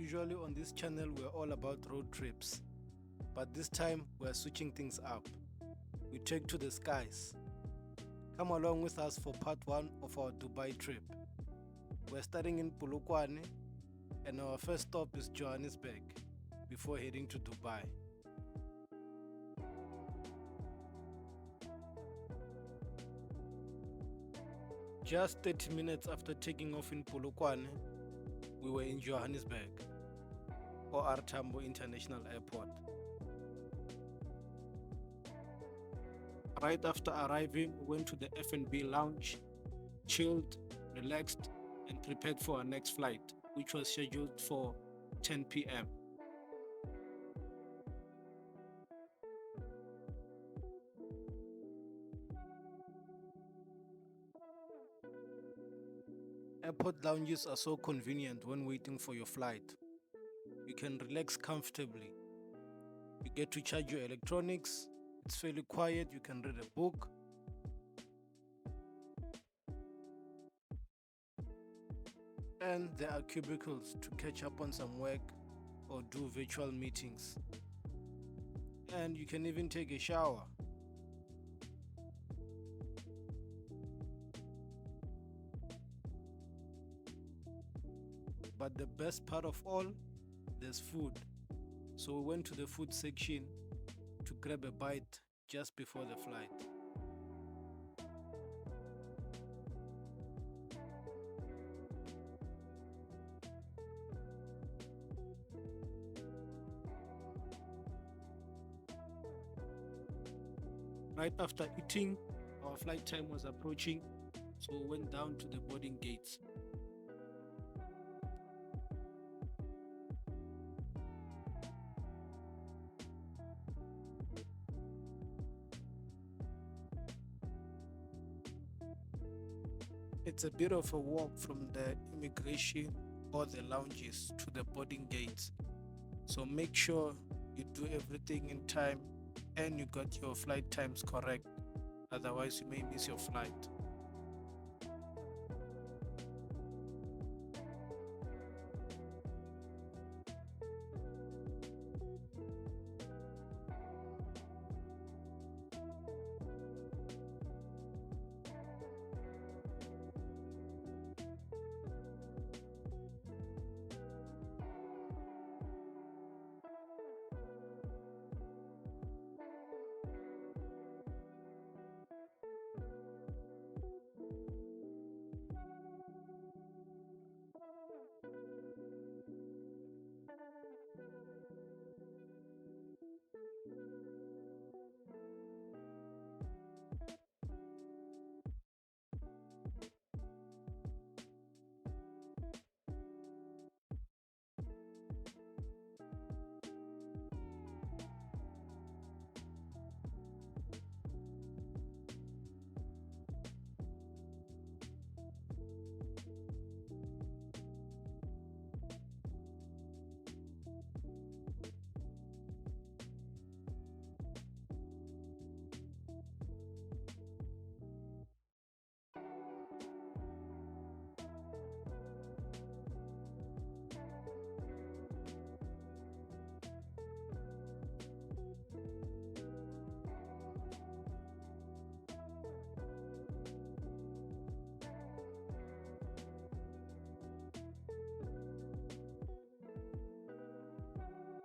Usually on this channel, we're all about road trips, but this time we're switching things up. We take to the skies. Come along with us for part 1 of our Dubai trip. We're starting in Polokwane and our first stop is Johannesburg before heading to Dubai. Just 30 minutes after taking off in Polokwane, we were in Johannesburg, or Tambo International Airport. Right after arriving, we went to the F&B lounge, chilled, relaxed, and prepared for our next flight, which was scheduled for 10 p.m. Airport lounges are so convenient when waiting for your flight. You can relax comfortably. You get to charge your electronics. It's fairly quiet. You can read a book. And there are cubicles to catch up on some work or do virtual meetings. And you can even take a shower. But the best part of all, there's food. So we went to the food section to grab a bite just before the flight. Right after eating, our flight time was approaching, so we went down to the boarding gates. It's a bit of a walk from the immigration or the lounges to the boarding gates. So make sure you do everything in time and you got your flight times correct. Otherwise, you may miss your flight.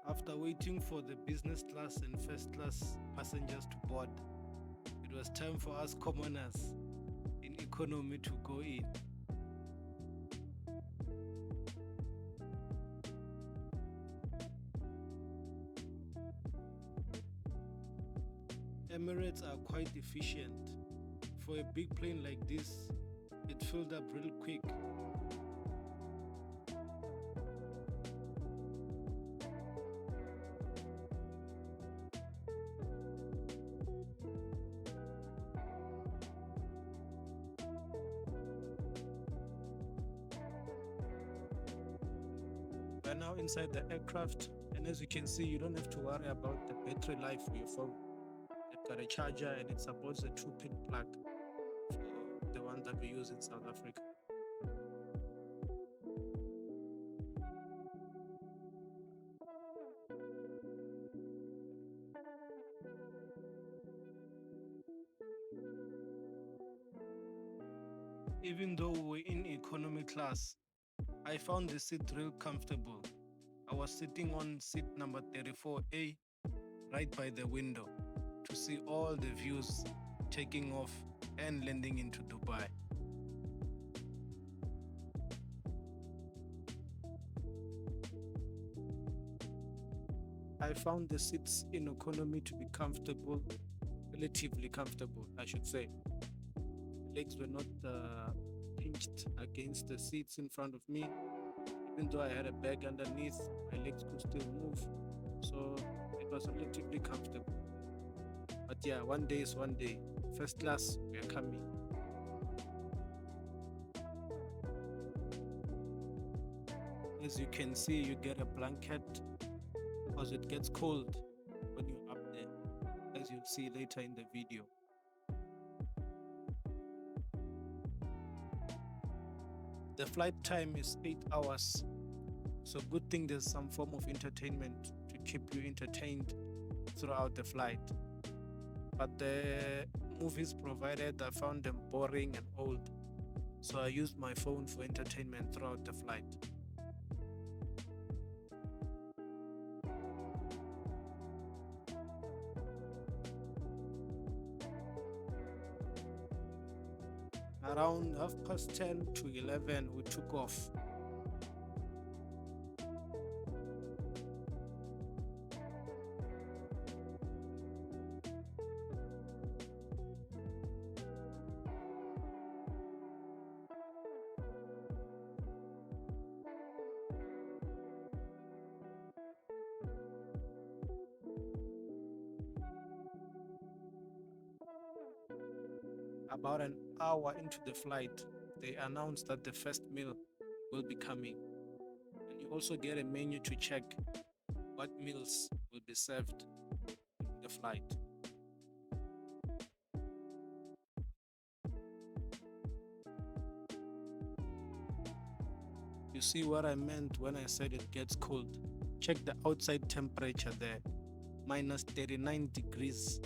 After waiting for the business class and first class passengers to board, it was time for us commoners in economy to go in. Emirates are quite efficient. For a big plane like this, it filled up real quick. We're now inside the aircraft, and as you can see, you don't have to worry about the battery life for your phone. They've got a charger and it supports a 2-pin plug for the one that we use in South Africa. Even though we were in economy class, I found the seat real comfortable. I was sitting on seat number 34A, right by the window, to see all the views taking off and landing into Dubai. I found the seats in economy to be comfortable, relatively comfortable, I should say. Legs were not pinched against the seats in front of me. Even though I had a bag underneath, my legs could still move. So it was relatively comfortable. But yeah, one day is one day. First class, we are coming. As you can see, you get a blanket because it gets cold when you're up there, as you'll see later in the video. The flight time is 8 hours, so good thing there's some form of entertainment to keep you entertained throughout the flight. But the movies provided, I found them boring and old, so I used my phone for entertainment throughout the flight. Around 10:30 to 11, we took off. About an hour into the flight, they announced that the first meal will be coming. And you also get a menu to check what meals will be served in the flight. You see what I meant when I said it gets cold? Check the outside temperature there, minus 39 degrees.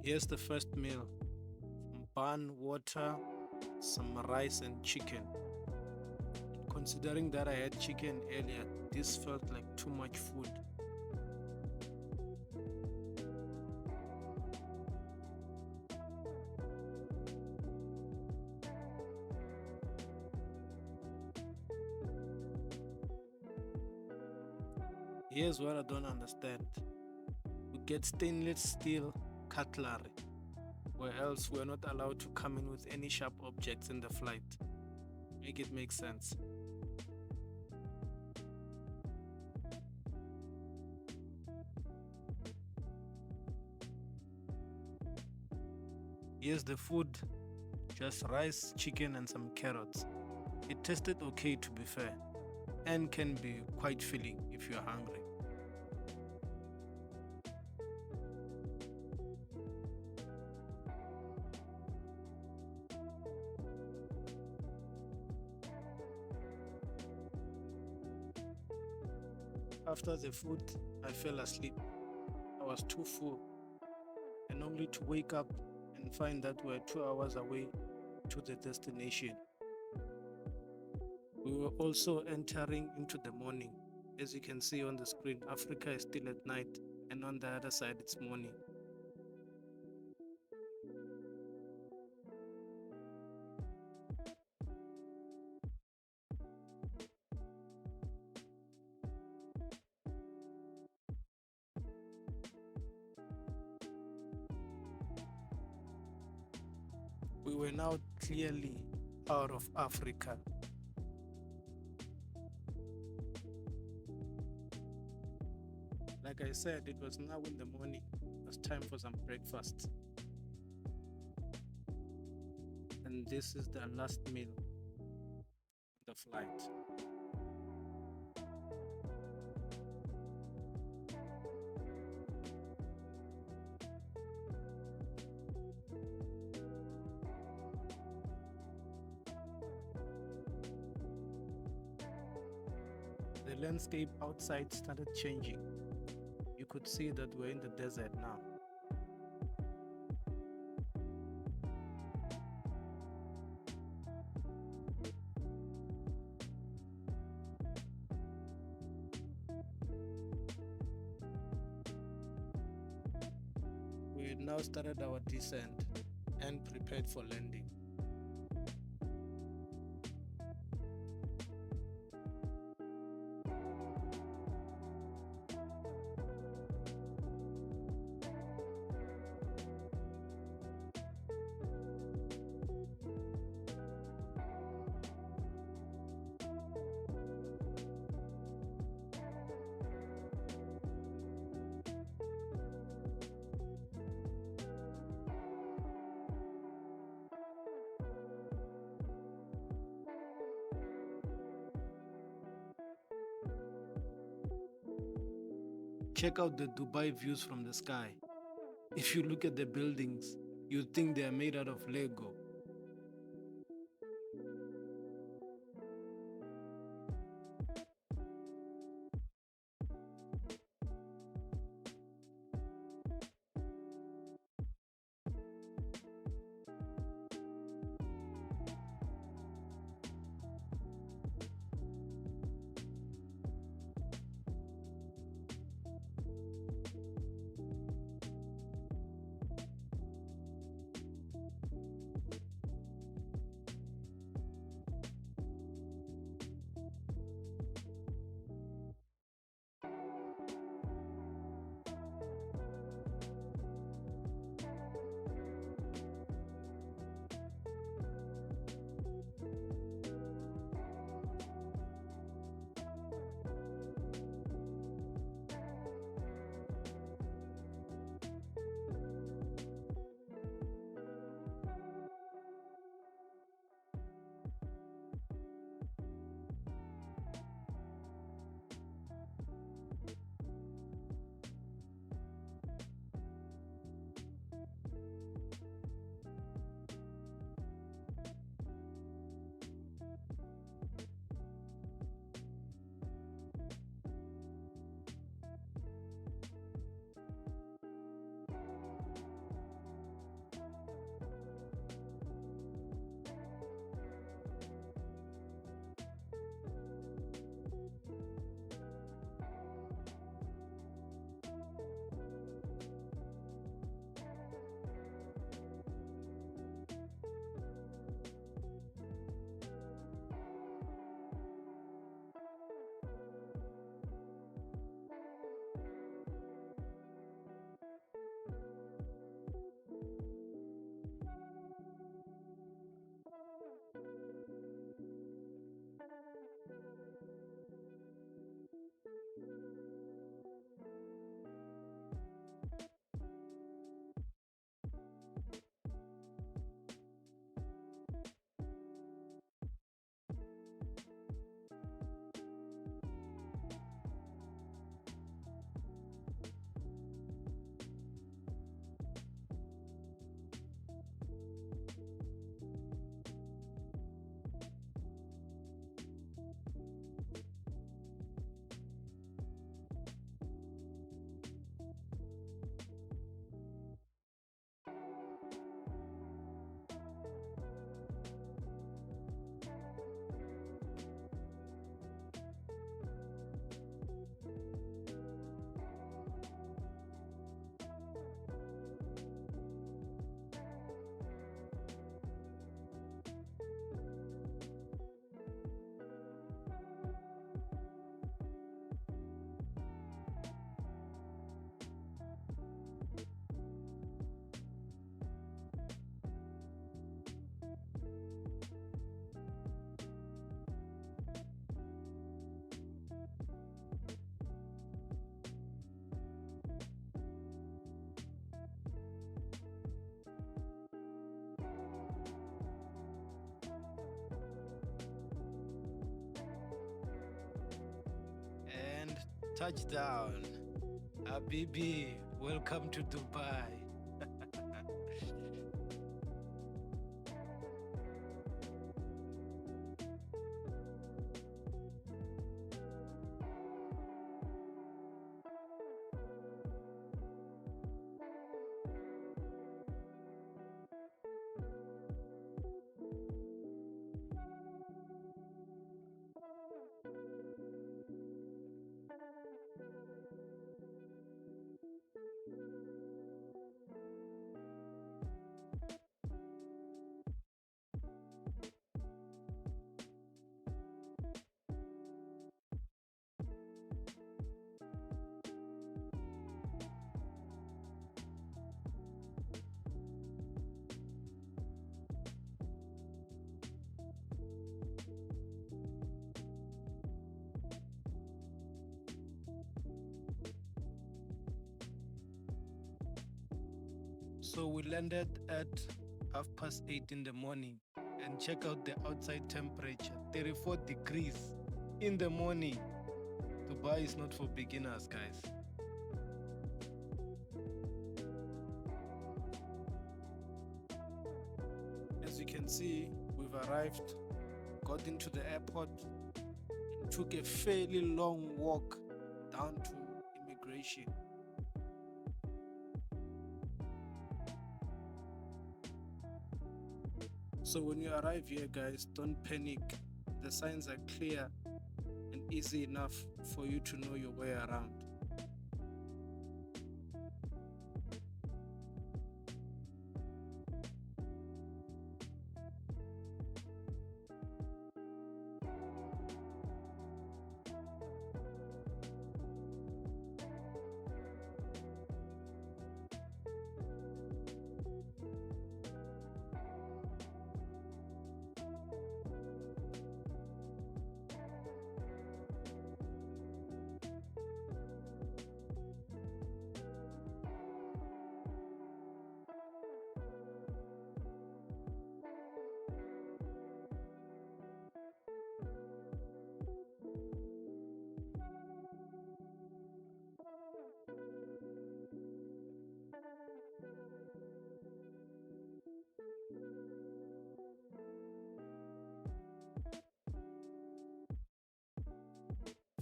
Here's the first meal: bun, water, some rice and chicken. Considering that I had chicken earlier, this felt like too much food. Here's what I don't understand. We get stainless steel cutlery, where else we're not allowed to come in with any sharp objects in the flight. Make it make sense. Here's the food: just rice, chicken and some carrots. It tasted okay, to be fair, and can be quite filling if you're hungry. After the food, I fell asleep. I was too full, and only to wake up and find that we're 2 hours away to the destination. We were also entering into the morning. As you can see on the screen, Africa is still at night, and on the other side, it's morning. We were now clearly out of Africa. Like I said, it was now in the morning. It was time for some breakfast. And this is the last meal on the flight. The landscape outside started changing. You could see that we're in the desert now. We had now started our descent and prepared for landing. Check out the Dubai views from the sky. If you look at the buildings, you'd think they are made out of Lego. Touchdown. Habibi, welcome to Dubai. So we landed at 8:30 in the morning, and check out the outside temperature, 34 degrees in the morning. Dubai is not for beginners, guys. As you can see, we've arrived, got into the airport, and took a fairly long walk down to immigration. So when you arrive here, guys, don't panic. The signs are clear and easy enough for you to know your way around.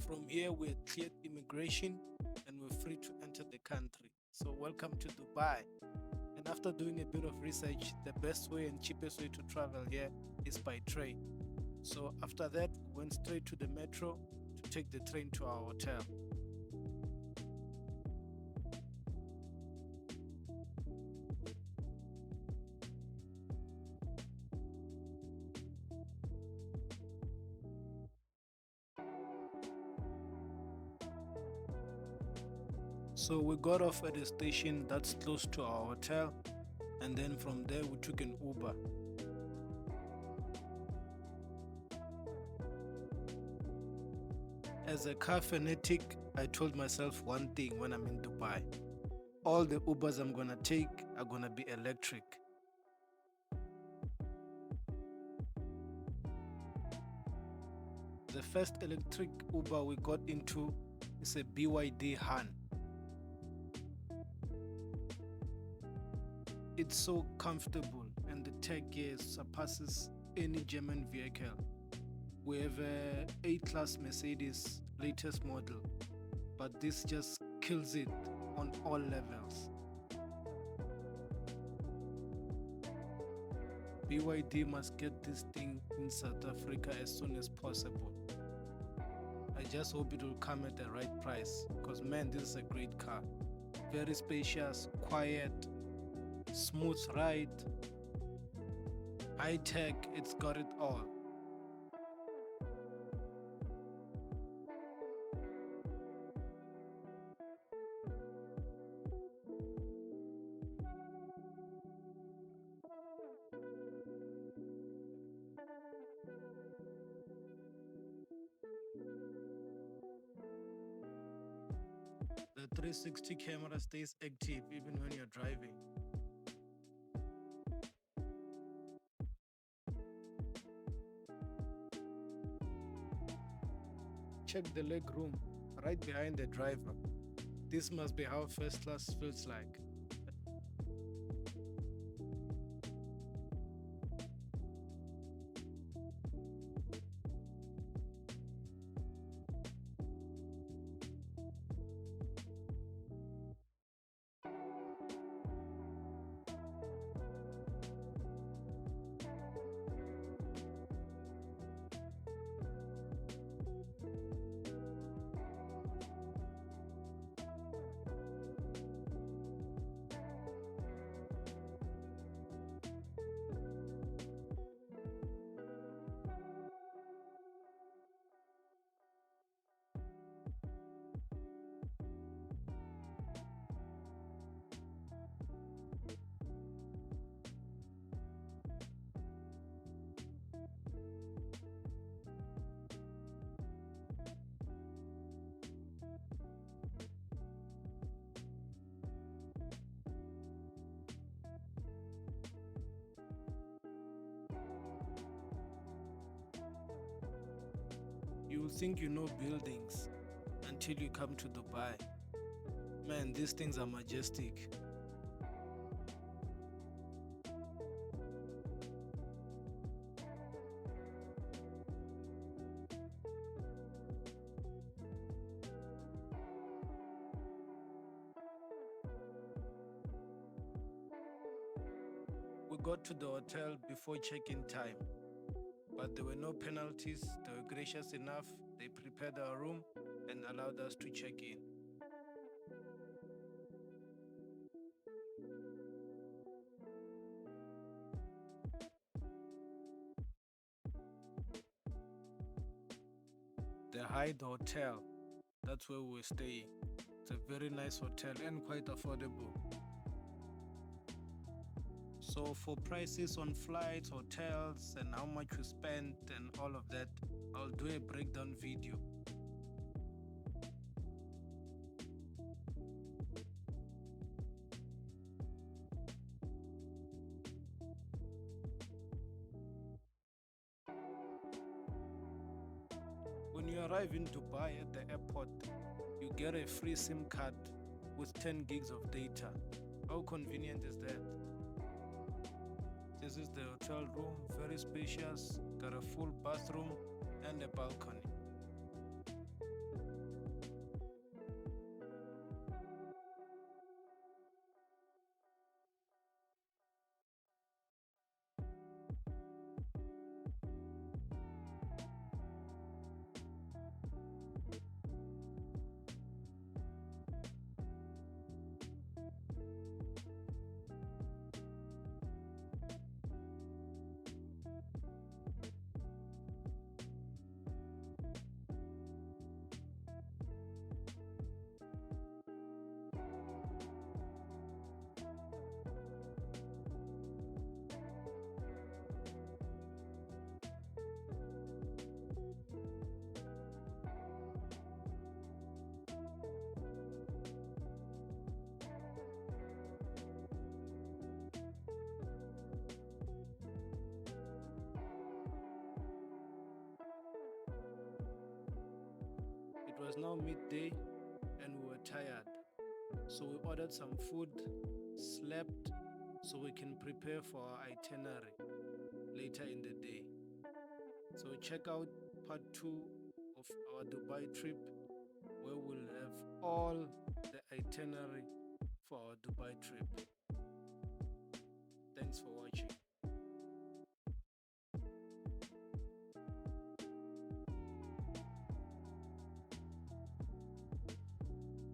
From here, we're cleared immigration and we're free to enter the country. So, welcome to Dubai. And after doing a bit of research, the best way and cheapest way to travel here is by train. So, after that, we went straight to the metro to take the train to our hotel. So we got off at a station that's close to our hotel, and then from there we took an Uber. As a car fanatic, I told myself one thing when I'm in Dubai: all the Ubers I'm gonna take are gonna be electric. The first electric Uber we got into is a BYD Han. It's so comfortable and the tech gear surpasses any German vehicle. We have a A-class Mercedes latest model, but this just kills it on all levels. BYD must get this thing in South Africa as soon as possible. I just hope it will come at the right price, because man, this is a great car. Very spacious, quiet, smooth ride, high tech, it's got it all. The 360 camera stays active even when you're driving. Check the leg room right behind the driver. This must be how first class feels like. You'll think you know buildings until you come to Dubai. Man, these things are majestic. We got to the hotel before check-in time, but there were no penalties. They were gracious enough. They prepared our room and allowed us to check in. The Hyde Hotel, that's where we were staying. It's a very nice hotel and quite affordable. So for prices on flights, hotels, and how much we spent and all of that, I'll do a breakdown video. When you arrive in Dubai at the airport, you get a free SIM card with 10 gigs of data. How convenient is that? This is the hotel room, very spacious, got a full bathroom and a balcony. It was now midday and we were tired. So we ordered some food, slept, so we can prepare for our itinerary later in the day. So check out part 2 of our Dubai trip, where we'll have all the itinerary for our Dubai trip. Thanks for watching.